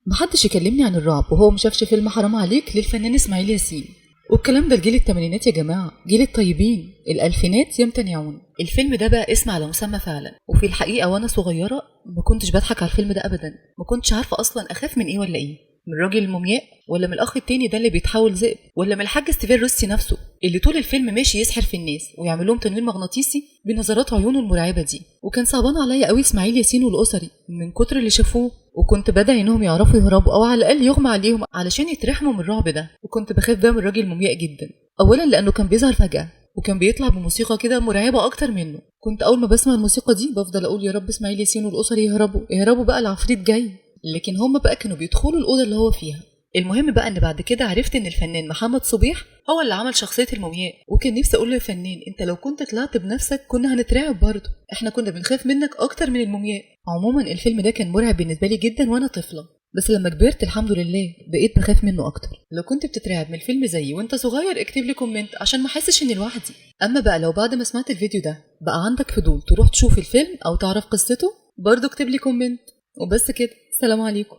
محدش يكلمني عن الرعب وهو مشافش فيلم حرام عليك للفنان اسماعيل ياسين. والكلام ده لجيل التمانينات يا جماعة، جيل الطيبين. الألفينات يمتنعون. الفيلم ده بقى اسم على مسمى فعلا. وفي الحقيقة وأنا صغيرة ما كنتش بضحك على الفيلم ده أبدا، ما كنتش عارفة أصلا أخاف من إيه ولا إيه، من الراجل المومياء ولا من الأخ التاني ده اللي بيتحول ذئب، ولا من الحاج ستيفان روسي نفسه اللي طول الفيلم ماشي يسحر في الناس ويعمل لهم تنوير مغناطيسي بنظرات عيونه المرعبة دي. وكان صعبان عليا قوي اسماعيل ياسين والأسري من كتر اللي شافوه، وكنت بدعي انهم يعرفوا يهربوا او على الاقل يغمى عليهم علشان يترحموا من الرعب ده. وكنت بخاف بقى من الراجل المومياء جدا، اولا لانه كان بيظهر فجأة وكان بيطلع بموسيقى كده مرعبة اكتر منه. كنت اول ما بسمع الموسيقى دي بفضل اقول يا رب اسماعيل ياسين والأسري يهربوا يهربوا بقى العفريت جاي. لكن هم بقى كانوا بيدخلوا الأوضة اللي هو فيها. المهم بقى ان بعد كده عرفت ان الفنان محمد صبيح هو اللي عمل شخصية المومياء. وكان نفسي اقول له يا فنان انت لو كنت طلعت بنفسك كنا هنترعب برضه، احنا كنا بنخاف منك اكتر من المومياء. عموما الفيلم ده كان مرعب بالنسبة لي جدا وانا طفلة، بس لما كبرت الحمد لله بقيت بخاف منه اكتر. لو كنت بتترعب من الفيلم زيي وانت صغير اكتب لي كومنت عشان ما احسش اني لوحدي. اما بقى لو بعد ما سمعت الفيديو ده بقى عندك فضول تروح تشوف الفيلم او تعرف قصته برضه اكتب لي كومنت. وبس كده، سلام عليكم.